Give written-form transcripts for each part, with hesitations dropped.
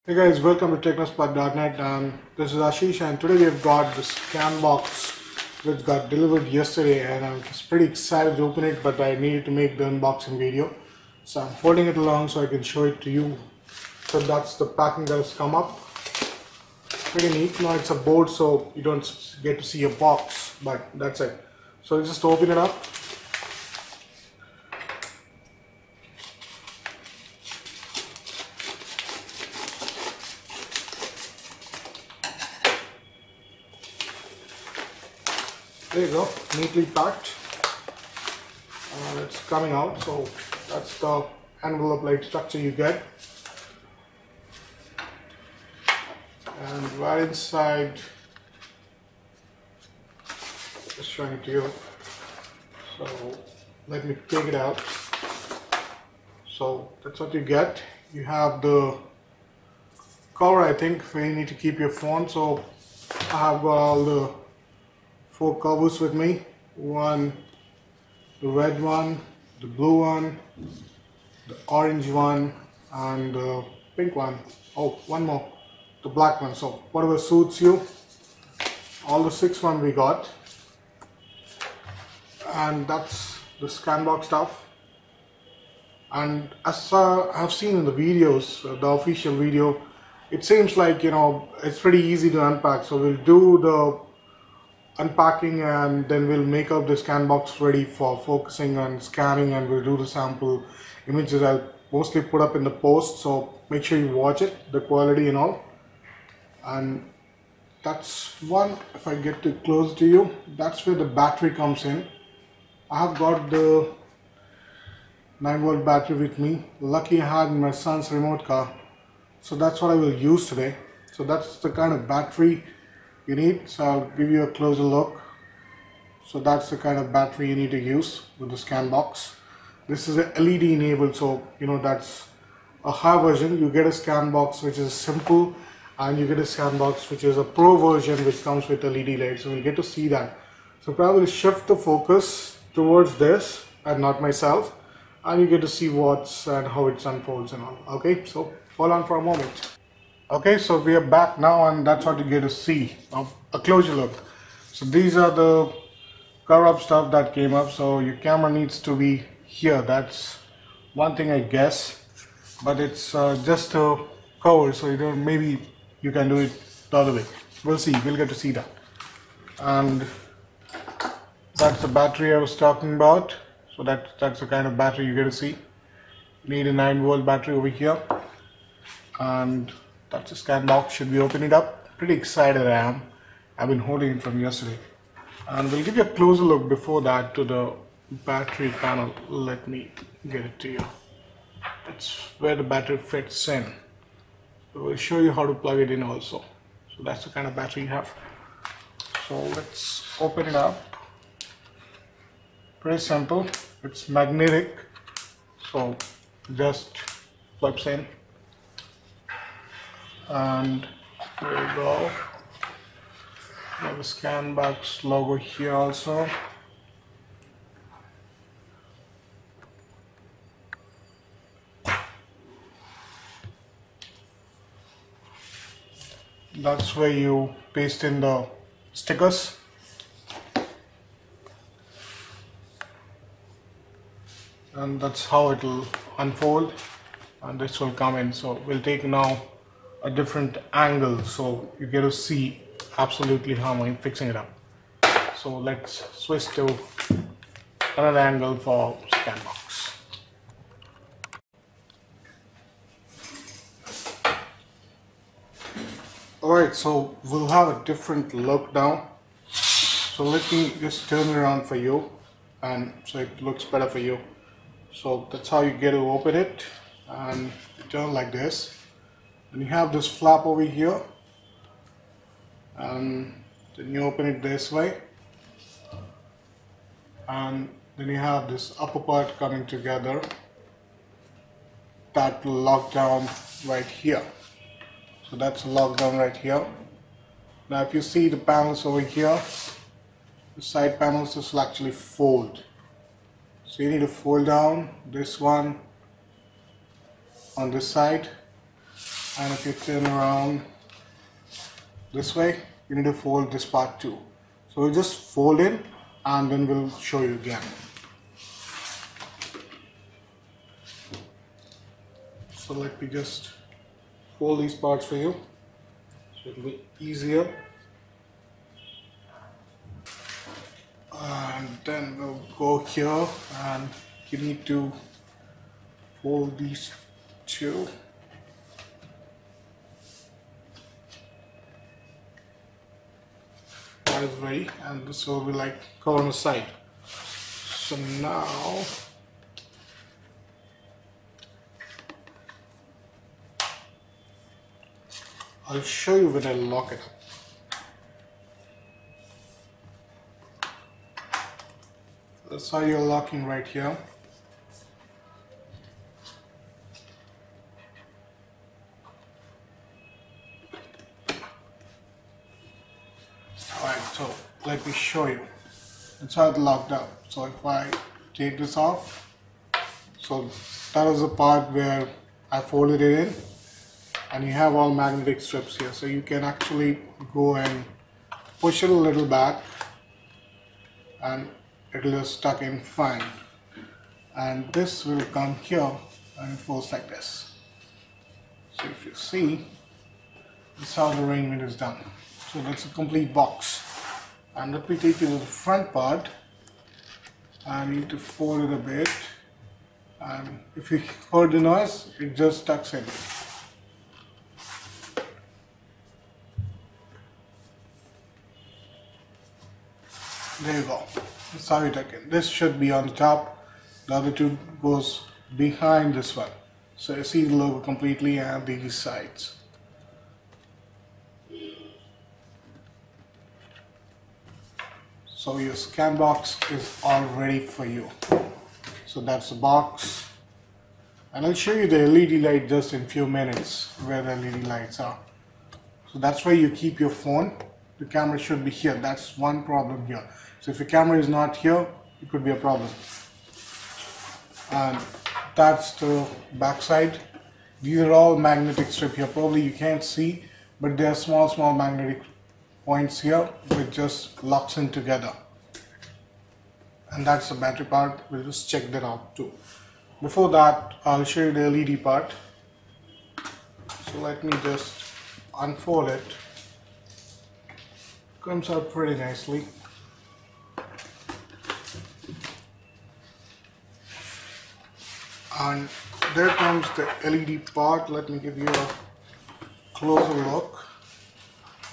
Hey guys, welcome to Technospot.Net. This is Ashish, and today we have got the Scanbox which got delivered yesterday, and I'm just pretty excited to open it, but I needed to make the unboxing video. So I'm holding it along so I can show it to you. So that's the packing that has come up. Pretty neat. Now it's a board, so you don't get to see a box, but that's it. So just open it up. There you go, neatly packed. It's coming out, so that's the envelope-like structure you get. And right inside, just showing it to you. So let me take it out. So that's what you get. You have the cover, I think, where you need to keep your phone. So I have got all the 4 covers with me. One, the red one, the blue one, the orange one, and the pink one. Oh, one more, the black one. So whatever suits you. All the 6 one we got. And that's the Scanbox stuff. And as I've seen in the videos, the official video, it seems like, it's pretty easy to unpack. So we'll do the unpacking and then we'll make up the Scanbox ready for focusing and scanning, and we'll do the sample images. I'll mostly put up in the post, so make sure you watch it, the quality and all. And that's one. If I get too close to you, that's where the battery comes in. I have got the 9-volt battery with me. Lucky I had my son's remote car, so that's what I will use today. So that's the kind of battery you need. So I'll give you a closer look. So that's the kind of battery you need to use with the Scanbox. This is a LED enabled, so that's a high version. You get a Scanbox which is simple, and you get a Scanbox which is a pro version which comes with LED lights. So we'll get to see that. So probably shift the focus towards this and not myself, and you get to see what's and how it unfolds and all. Okay, so hold on for a moment. Okay, so we are back now, and that's what you get to see. Now, a closer look. So these are the cover-up stuff that came up. So your camera needs to be here. That's one thing, I guess. But it's just a cover, so maybe you can do it the other way. We'll see. We'll get to see that. And that's the battery I was talking about. So that's the kind of battery you get to see. You need a 9-volt battery over here. And that's the Scanbox. Should we open it up? Pretty excited I am. I've been holding it from yesterday. And we'll give you a closer look before that to the battery panel. Let me get it to you. That's where the battery fits in. So we'll show you how to plug it in also. So that's the kind of battery you have. So let's open it up. Pretty simple. It's magnetic. So just flips in. And there we go. We have a Scanbox logo here also. That's where you paste in the stickers. And that's how it will unfold, and this will come in. So we'll take now a different angle so you get to see absolutely how I'm fixing it up. So let's switch to another angle for Scanbox. Alright, so we'll have a different look now. So let me just turn it around for you, and so it looks better for you. So that's how you get to open it, and you turn like this. And you have this flap over here, and then you open it this way, and then you have this upper part coming together that will lock down right here. So that's a lockdown right here. Now if you see the panels over here, the side panels, this will actually fold. So you need to fold down this one on this side, and if you turn around this way, you need to fold this part too. So we'll just fold in and then we'll show you again. So let me just fold these parts for you so it'll be easier. And then we'll go here and you need to fold these two. That is ready, and this will be like cover on the side. So now I'll show you when I lock it up. That's how you're locking right here. Alright, so let me show you. That's how it's locked up. So if I take this off, so that is the part where I folded it in, and you have all magnetic strips here. So you can actually go and push it a little back and it'll just stuck in fine. And this will come here and it folds like this. So if you see, this is how the arrangement is done. So that's a complete box. And let me take you to the front part. I need to fold it a bit, and if you heard the noise, it just tucks in. There you go. That's how you tuck in. This should be on the top. The other two goes behind this one. So you see the logo completely and these sides. So your Scanbox is all ready for you. So that's the box. And I'll show you the LED light just in a few minutes where the LED lights are. So that's where you keep your phone. The camera should be here. That's one problem here. So if your camera is not here, it could be a problem. And that's the back side. These are all magnetic strip here. Probably you can't see, but there are small magnetic points here which just locks in together. And that's the battery part. We'll just check that out too. Before that, I'll show you the LED part. So let me just unfold it. Comes out pretty nicely. And there comes the LED part. Let me give you a closer look.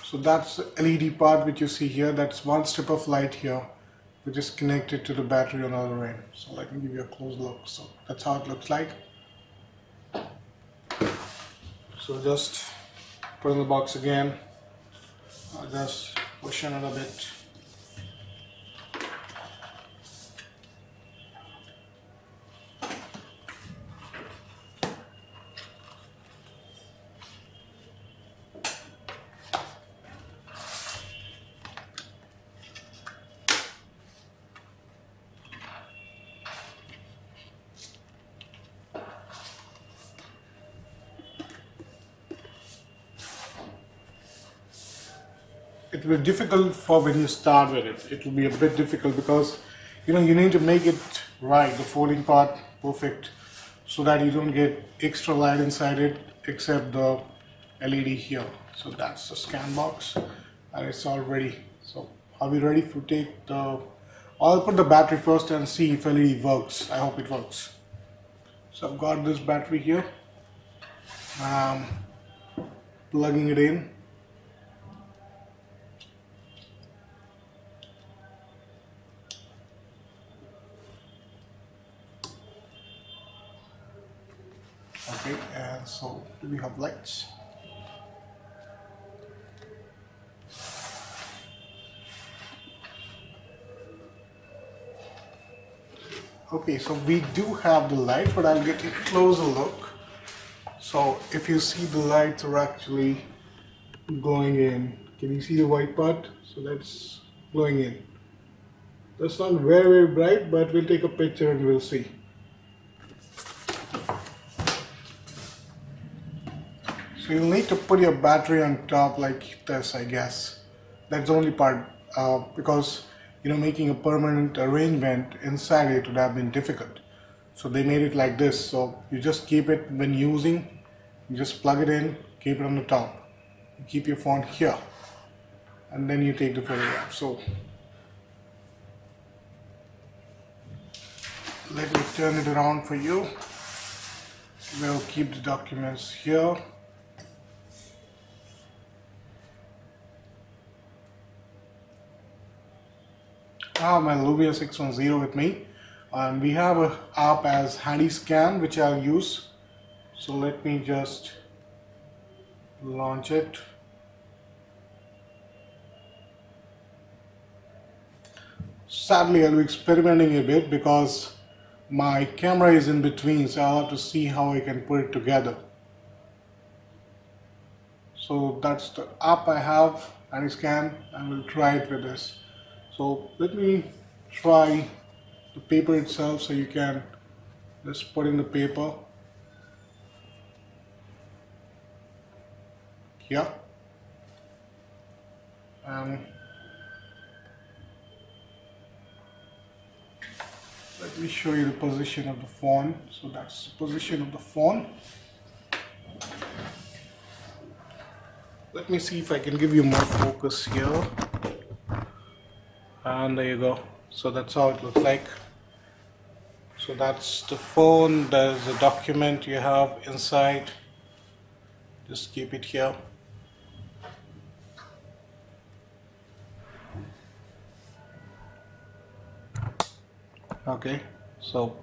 So that's the LED part which you see here. That's one strip of light here which is connected to the battery on the other end. So let me give you a close look. So that's how it looks like. So just put in the box again. I'll just push in it a bit. It will be difficult for when you start with it. It will be a bit difficult because you need to make it right, the folding part perfect, so that you don't get extra light inside it except the LED here. So that's the Scanbox and it's all ready. So are we ready to take the... I'll put the battery first and see if LED works. I hope it works. So I've got this battery here. Plugging it in. Okay, and so do we have lights? Okay, so we do have the light, but I'll get a closer look. So if you see, the lights are actually glowing in. Can you see the white part? So that's glowing in. That's not very bright, but we'll take a picture and we'll see. So you'll need to put your battery on top like this, I guess. That's the only part, because making a permanent arrangement inside it would have been difficult. So they made it like this. So you just keep it when using, you just plug it in, keep it on the top. You keep your phone here, and then you take the photograph. So let me turn it around for you. We'll keep the documents here. I have my Lumia 610 with me, and we have an app as Handy Scan, which I'll use. So let me just launch it. Sadly, I'll be experimenting a bit because my camera is in between, so I'll have to see how I can put it together. So that's the app I have, Handy Scan, and we'll try it with this. So let me try the paper itself, so you can just put in the paper here, and let me show you the position of the phone. So that's the position of the phone. Let me see if I can give you more focus here. And there you go. So that's how it looks like. So that's the phone. There's a document you have inside. Just keep it here. Okay, so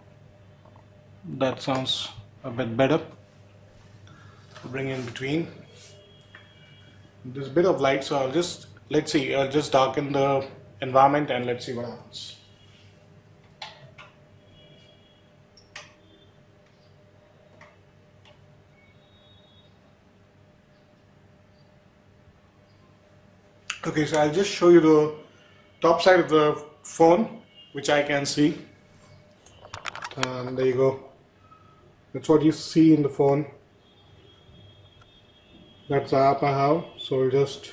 that sounds a bit better. Bring in between. There's a bit of light, so I'll just darken the environment and let's see what happens. Okay, so I'll just show you the top side of the phone, which I can see. And there you go. That's what you see in the phone. That's the app I have. So we'll just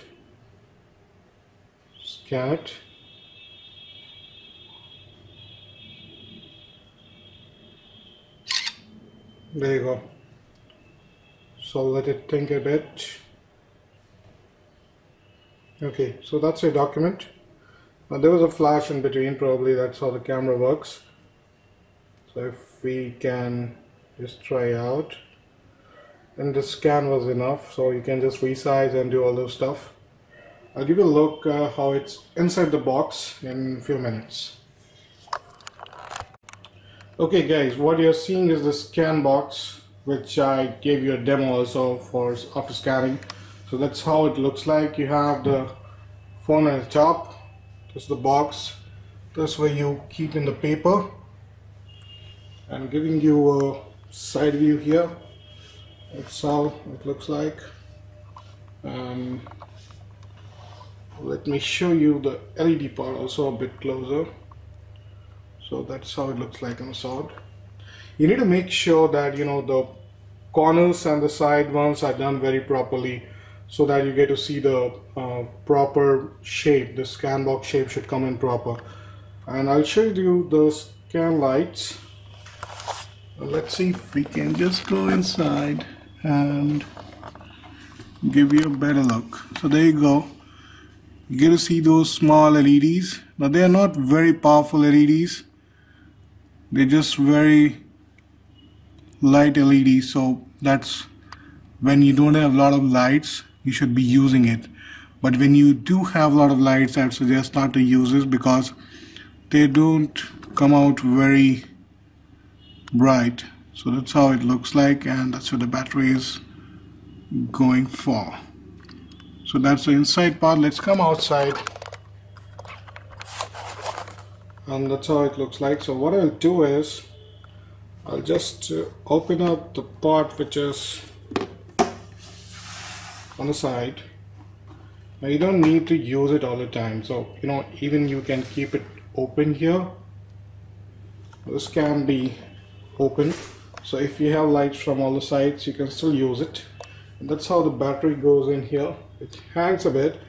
scan it. There you go. So let it think a bit. Okay, so that's a document. Now there was a flash in between, probably that's how the camera works. So if we can just try out, and the scan was enough, so you can just resize and do all those stuff. I'll give you a look how it's inside the box in a few minutes. Okay guys, what you're seeing is the Scanbox, which I gave you a demo also for after scanning. So that's how it looks like. You have the phone at the top. This is the box. This way you keep in the paper. I'm giving you a side view here. That's how it looks like. Let me show you the LED part also a bit closer. So that's how it looks like on the side. You need to make sure that the corners and the side ones are done very properly, so that you get to see the proper shape. The Scanbox shape should come in proper. And I'll show you the scan lights. Let's see if we can just go inside and give you a better look. So there you go. You get to see those small LEDs. Now they are not very powerful LEDs. They're just very light LEDs. So that's when you don't have a lot of lights, you should be using it. But when you do have a lot of lights, I would suggest not to use this because they don't come out very bright. So that's how it looks like, and that's what the battery is going for. So that's the inside part. Let's come outside, and that's how it looks like. So what I'll do is I'll just open up the part which is on the side. Now you don't need to use it all the time, so even you can keep it open here. This can be open, so if you have lights from all the sides, you can still use it. And that's how the battery goes in here. It hangs a bit,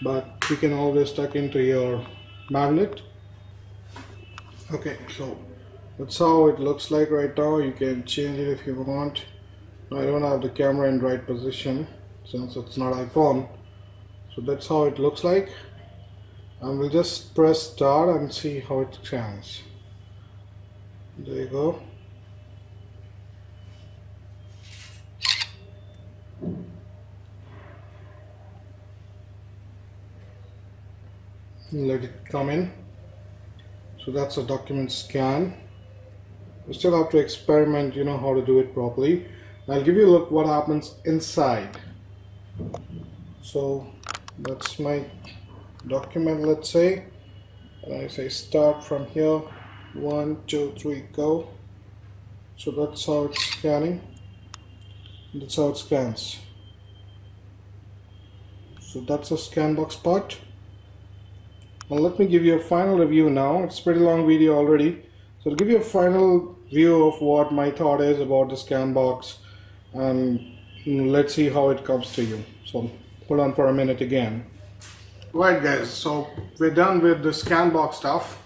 but you can always tuck into your magnet. Okay, so that's how it looks like right now. You can change it if you want. I don't have the camera in right position since it's not iPhone. So that's how it looks like. And we'll just press start and see how it scans. There you go. Let it come in. So that's a document scan. You still have to experiment, how to do it properly. I'll give you a look what happens inside. So that's my document, let's say, and I say start from here. 1, 2, 3, go. So that's how it's scanning. That's how it scans. So that's a Scanbox part. Now let me give you a final review now. It's a pretty long video already. So I'll give you a final view of what my thought is about the Scanbox, and let's see how it comes to you. So hold on for a minute again. Right guys, so we're done with the Scanbox stuff.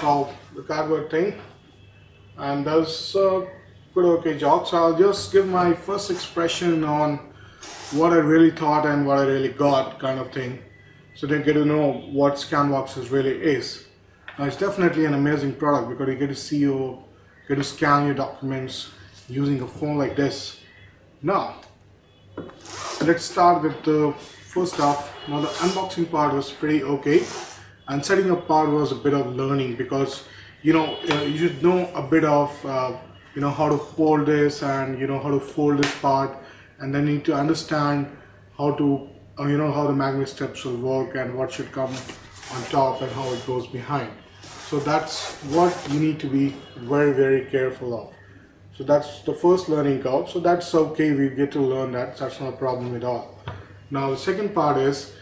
So the cardboard thing, and does a good okay job. So I'll just give my first expression on what I really thought and what I really got, kind of thing, so they get to know what Scanbox really is. Now it's definitely an amazing product because you get to scan your documents using a phone like this. Now let's start with the first stuff. Now the unboxing part was pretty okay, and setting up part was a bit of learning because you should know a bit of how to hold this and how to fold this part, and then you need to understand how to how the magnet steps will work and what should come on top and how it goes behind. So that's what you need to be very, very careful of. So that's the first learning curve. So that's okay, we get to learn that. That's not a problem at all. Now the second part is,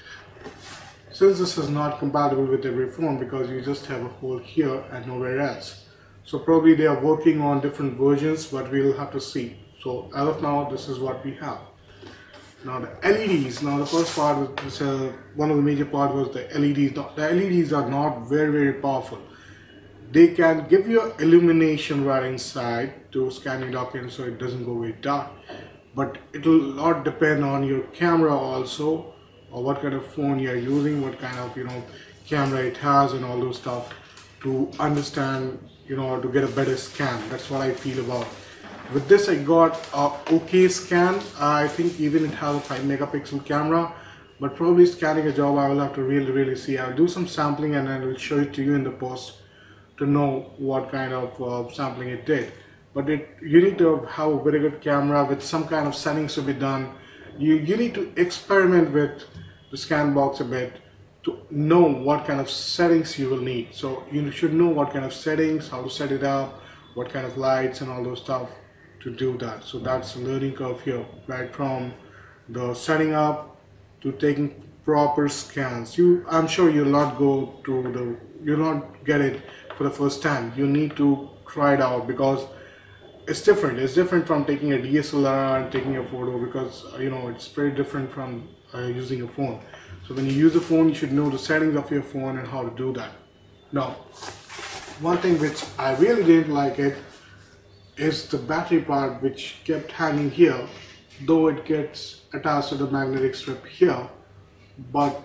since this is not compatible with every phone because you just have a hole here and nowhere else. So probably they are working on different versions, but we'll have to see. So as of now, this is what we have. Now the LEDs, now the first part was one of the major part was the LEDs. Now, the LEDs are not very, very powerful. They can give you illumination right inside to scan your document so it doesn't go very dark. But it will not depend on your camera also, or what kind of phone you are using, what kind of camera it has and all those stuff to understand or to get a better scan. That's what I feel about. With this I got a okay scan. I think even it has a 5 megapixel camera, but probably scanning a job I will have to really see. I'll do some sampling and I will show it to you in the post to know what kind of sampling it did. But you need to have a very good camera with some kind of settings to be done. You need to experiment with the Scanbox a bit to know what kind of settings you will need. So you should know what kind of settings, how to set it up, what kind of lights and all those stuff to do that. So that's the learning curve here, right from the setting up to taking proper scans. I'm sure you'll not you'll not get it for the first time. You need to try it out because it's different. It's different from taking a DSLR and taking a photo because it's very different from using a phone. So when you use a phone, you should know the settings of your phone and how to do that. Now, one thing which I really didn't like it is the battery part, which kept hanging here, though it gets attached to the magnetic strip here, but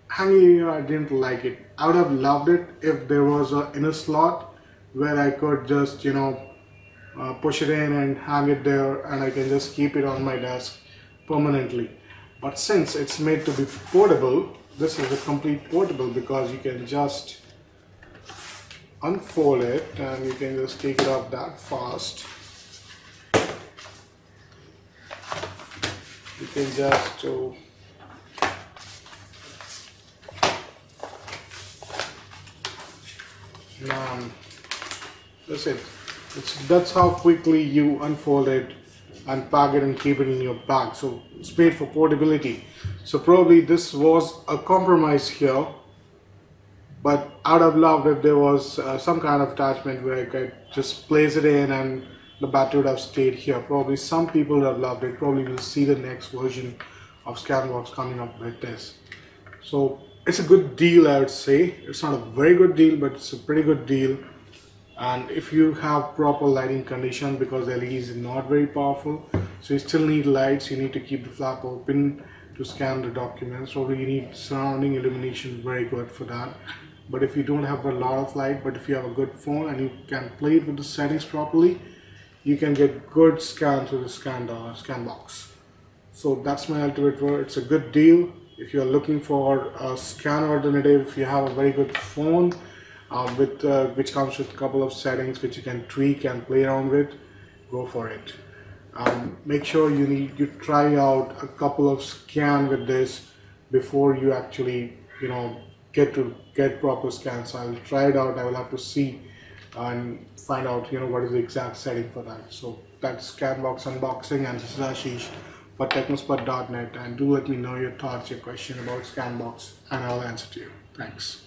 hanging here I didn't like it. I would have loved it if there was an inner slot where I could just push it in and hang it there and I can just keep it on my desk permanently. But since it's made to be portable, this is a complete portable because you can just unfold it and you can just take it up that fast. You can just that's it. That's how quickly you unfold it and pack it and keep it in your bag. So it's made for portability. So probably this was a compromise here, but I would have loved if there was some kind of attachment where I could just place it in and the battery would have stayed here. Probably some people would have loved it. Probably will see the next version of Scanbox coming up with this. So it's a good deal, I would say. It's not a very good deal, but it's a pretty good deal. And if you have proper lighting condition, because the LED is not very powerful, so you still need lights, you need to keep the flap open to scan the documents, or you need surrounding illumination, very good for that. But if you don't have a lot of light, but if you have a good phone and you can play it with the settings properly, you can get good scans with the Scanbox. So that's my ultimate word. It's a good deal. If you're looking for a scan alternative, if you have a very good phone which comes with a couple of settings which you can tweak and play around with, go for it. Make sure you try out a couple of scan with this before you actually get proper scans. I will try it out. I will have to see and find out what is the exact setting for that. So that's Scanbox unboxing, and this is Ashish for Technospot.Net, and do let me know your thoughts, your question about Scanbox, and I'll answer to you. Thanks.